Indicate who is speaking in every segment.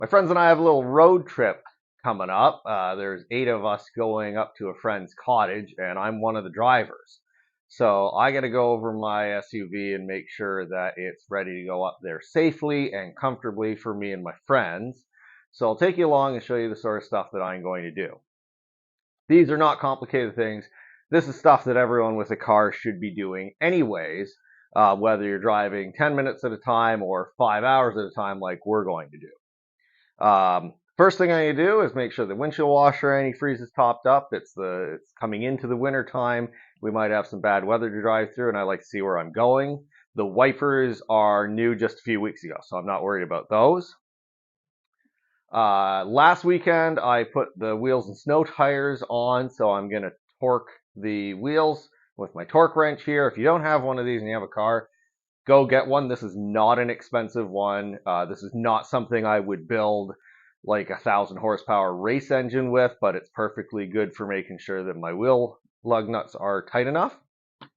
Speaker 1: My friends and I have a little road trip coming up. There's 8 of us going up to a friend's cottage, and I'm one of the drivers. So I got to go over my SUV and make sure that it's ready to go up there safely and comfortably for me and my friends. So I'll take you along and show you the sort of stuff that I'm going to do. These are not complicated things. This is stuff that everyone with a car should be doing anyways, whether you're driving 10 minutes at a time or 5 hours at a time like we're going to do. First thing I need to do is make sure the windshield washer antifreeze is topped up. It's coming into the winter time. We might have some bad weather to drive through, and I like to see where I'm going. The wipers are new just a few weeks ago, so I'm not worried about those. Last weekend, I put the wheels and snow tires on, so I'm going to torque the wheels with my torque wrench here. If you don't have one of these and you have a car, go get one. This is not an expensive one. This is not something I would build like 1,000 horsepower race engine with, but it's perfectly good for making sure that my wheel lug nuts are tight enough. I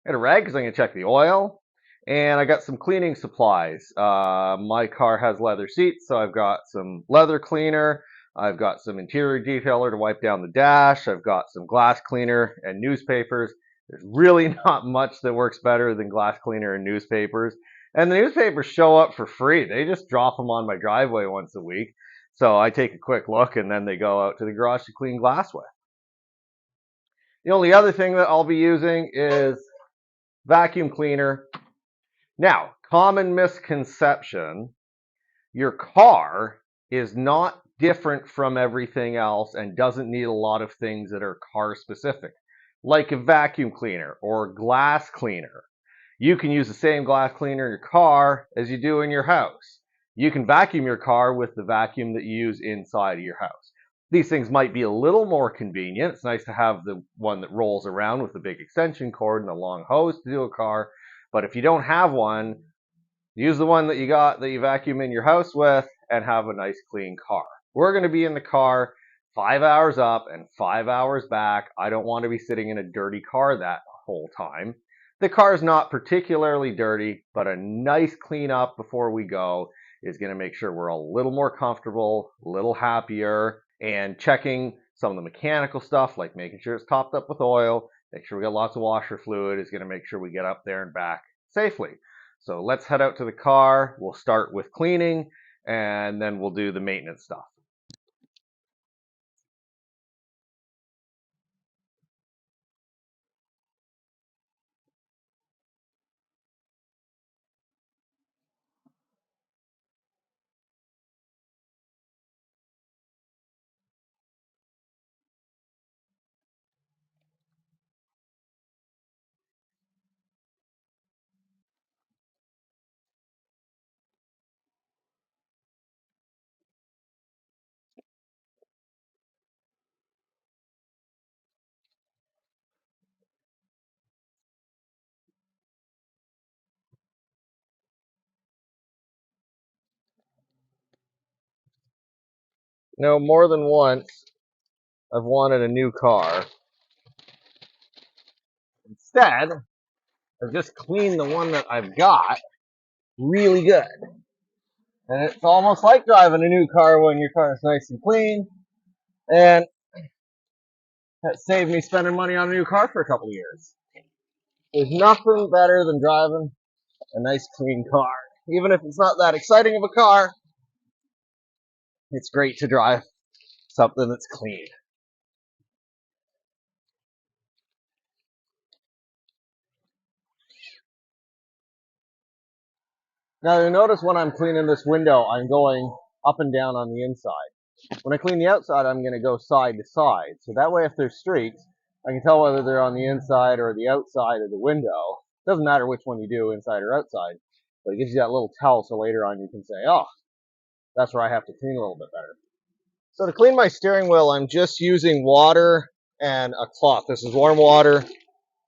Speaker 1: got a rag because I'm going to check the oil. And I got some cleaning supplies. My car has leather seats, so I've got some leather cleaner. I've got some interior detailer to wipe down the dash. I've got some glass cleaner and newspapers. There's really not much that works better than glass cleaner and newspapers. And the newspapers show up for free. They just drop them on my driveway once a week. So I take a quick look and then they go out to the garage to clean glass with. The only other thing that I'll be using is vacuum cleaner. Now, common misconception, your car is not different from everything else and doesn't need a lot of things that are car specific, like a vacuum cleaner or glass cleaner. You can use the same glass cleaner in your car as you do in your house. You can vacuum your car with the vacuum that you use inside of your house. These things might be a little more convenient. It's nice to have the one that rolls around with a big extension cord and a long hose to do a car. But if you don't have one, use the one that you got that you vacuum in your house with and have a nice clean car. We're going to be in the car 5 hours up and 5 hours back. I don't want to be sitting in a dirty car that whole time. The car is not particularly dirty, but a nice clean up before we go is going to make sure we're a little more comfortable, a little happier, and checking some of the mechanical stuff like making sure it's topped up with oil, make sure we got lots of washer fluid is going to make sure we get up there and back safely. So let's head out to the car. We'll start with cleaning and then we'll do the maintenance stuff. Now, more than once, I've wanted a new car. Instead, I've just cleaned the one that I've got really good. And it's almost like driving a new car when your car is nice and clean. And that saved me spending money on a new car for a couple of years. There's nothing better than driving a nice clean car. Even if it's not that exciting of a car, it's great to drive something that's clean. Now you'll notice when I'm cleaning this window, I'm going up and down on the inside. When I clean the outside, I'm going to go side to side. So that way if there's streaks, I can tell whether they're on the inside or the outside of the window. It doesn't matter which one you do, inside or outside, but it gives you that little tell so later on you can say, oh, that's where I have to clean a little bit better. So to clean my steering wheel, I'm just using water and a cloth. This is warm water,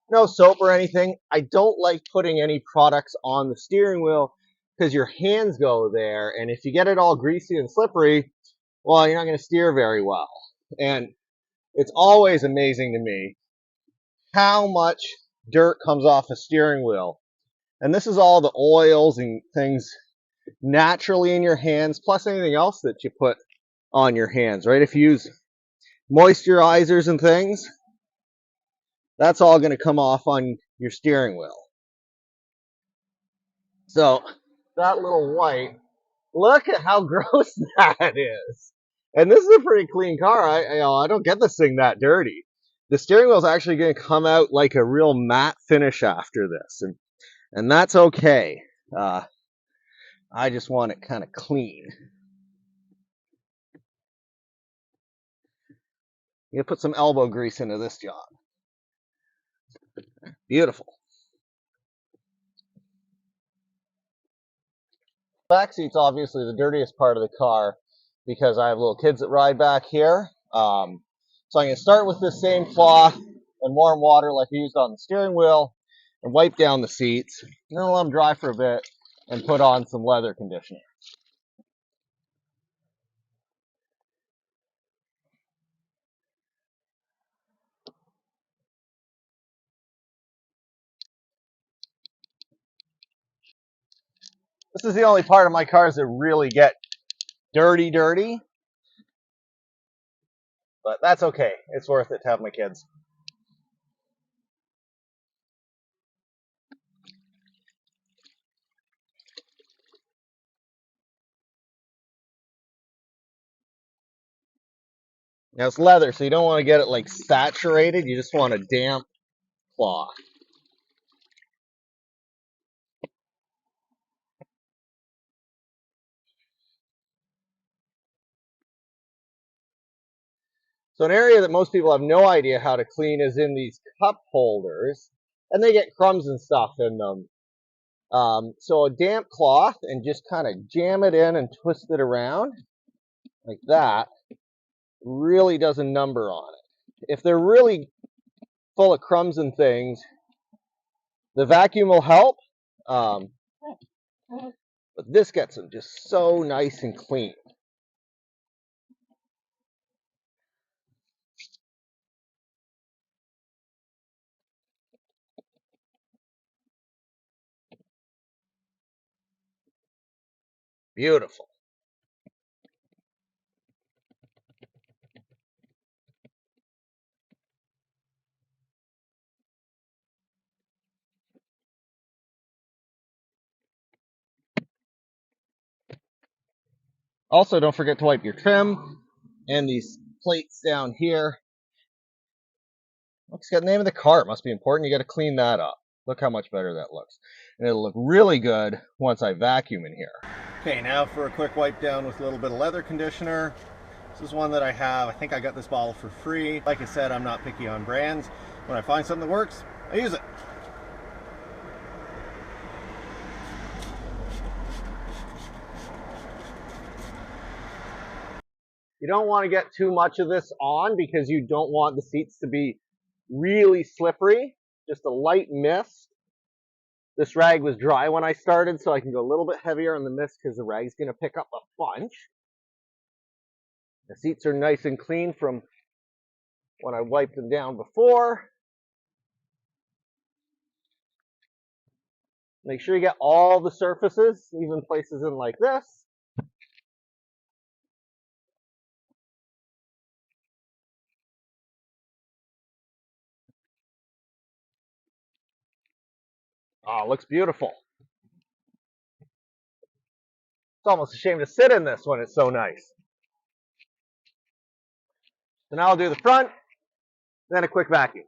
Speaker 1: no soap or anything. I don't like putting any products on the steering wheel because your hands go there, and if you get it all greasy and slippery, well, you're not going to steer very well. And it's always amazing to me how much dirt comes off a steering wheel. And this is all the oils and things naturally in your hands, plus anything else that you put on your hands, right? If you use moisturizers and things, that's all going to come off on your steering wheel. So that little white, look at how gross that is. And this is a pretty clean car. I don't get this thing that dirty. The steering wheel is actually going to come out like a real matte finish after this, and that's okay. I just want it kind of clean. You put some elbow grease into this job. Beautiful. Back seat's obviously the dirtiest part of the car because I have little kids that ride back here. So I'm going to start with this same cloth and warm water like I used on the steering wheel and wipe down the seats. And then let them dry for a bit and put on some leather conditioner. This is the only part of my cars that really get dirty. But that's okay. It's worth it to have my kids. Now it's leather, so you don't want to get it like saturated. You just want a damp cloth. So an area that most people have no idea how to clean is in these cup holders, and they get crumbs and stuff in them. So a damp cloth, and just kind of jam it in and twist it around like that, really does a number on it. If they're really full of crumbs and things, the vacuum will help, but this gets them just so nice and clean. Beautiful. Also, don't forget to wipe your trim and these plates down here. It's got the name of the car. It must be important. You got to clean that up. Look how much better that looks. And it'll look really good once I vacuum in here. Okay, now for a quick wipe down with a little bit of leather conditioner. This is one that I have. I think I got this bottle for free. Like I said, I'm not picky on brands. When I find something that works, I use it. You don't want to get too much of this on because you don't want the seats to be really slippery. Just a light mist. This rag was dry when I started, so I can go a little bit heavier on the mist because the rag's going to pick up a bunch. The seats are nice and clean from when I wiped them down before. Make sure you get all the surfaces, even places in like this. Oh, it looks beautiful. It's almost a shame to sit in this when it's so nice. So now I'll do the front, then a quick vacuum.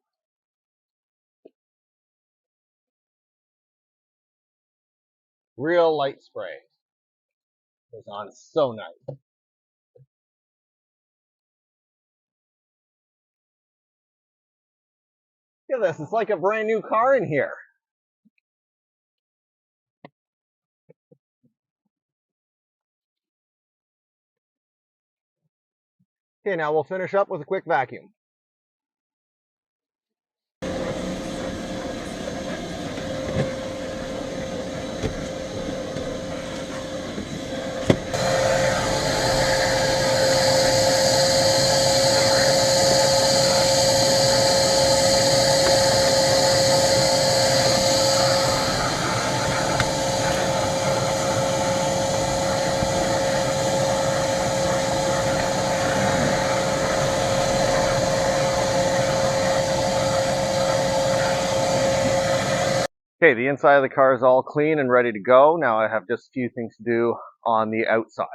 Speaker 1: Real light spray. Goes on so nice. Look at this, it's like a brand new car in here. Okay, now we'll finish up with a quick vacuum. Okay, the inside of the car is all clean and ready to go. Now I have just a few things to do on the outside.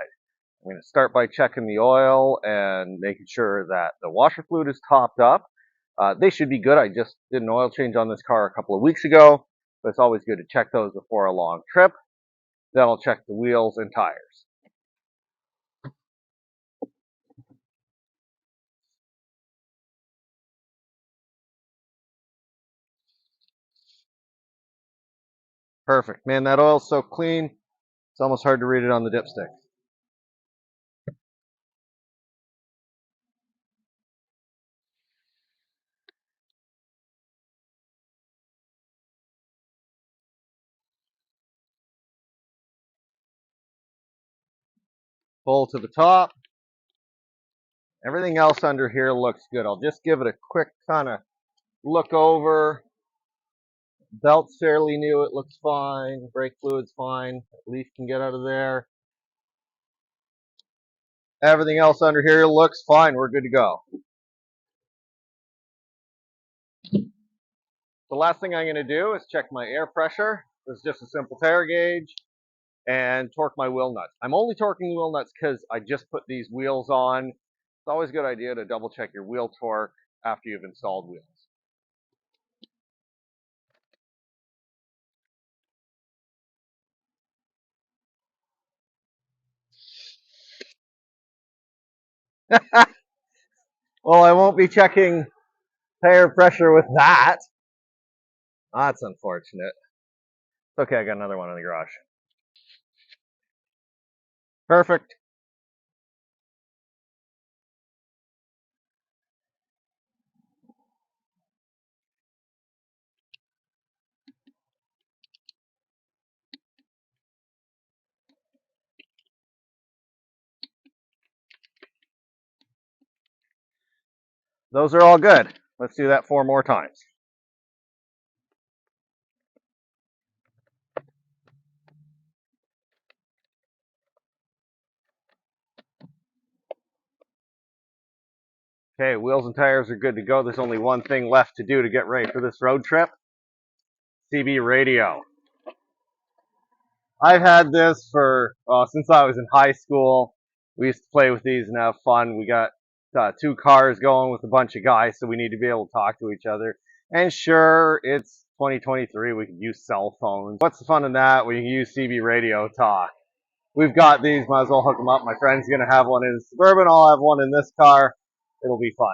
Speaker 1: I'm going to start by checking the oil and making sure that the washer fluid is topped up. They should be good. I just did an oil change on this car a couple of weeks ago, but it's always good to check those before a long trip. Then I'll check the wheels and tires. Perfect. Man, that oil's so clean, it's almost hard to read it on the dipstick. Full to the top. Everything else under here looks good. I'll just give it a quick kind of look over. Belt's fairly new, it looks fine. Brake fluid's fine. Leaf can get out of there. Everything else under here looks fine. We're good to go. The last thing I'm going to do is check my air pressure. This is just a simple tire gauge, and torque my wheel nuts. I'm only torquing the wheel nuts because I just put these wheels on. It's always a good idea to double check your wheel torque after you've installed wheels. Well, I won't be checking tire pressure with that. That's unfortunate. It's okay, I got another one in the garage. Perfect. Those are all good. Let's do that 4 more times. Okay, wheels and tires are good to go. There's only one thing left to do to get ready for this road trip. CB radio. I've had this for, since I was in high school. We used to play with these and have fun. We got 2 cars going with a bunch of guys, so we need to be able to talk to each other. And sure, it's 2023, we can use cell phones. What's the fun in that? We can use CB radio talk. We've got these, might as well hook them up. My friend's going to have one in his Suburban, I'll have one in this car. It'll be fun.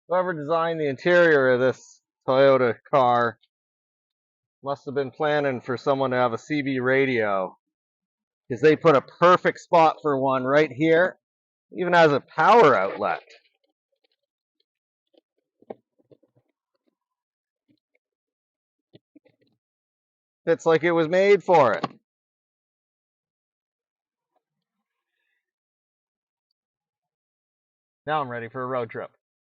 Speaker 1: Whoever designed the interior of this Toyota car must have been planning for someone to have a CB radio, because they put a perfect spot for one right here. Even has a power outlet. It's like it was made for it. Now I'm ready for a road trip.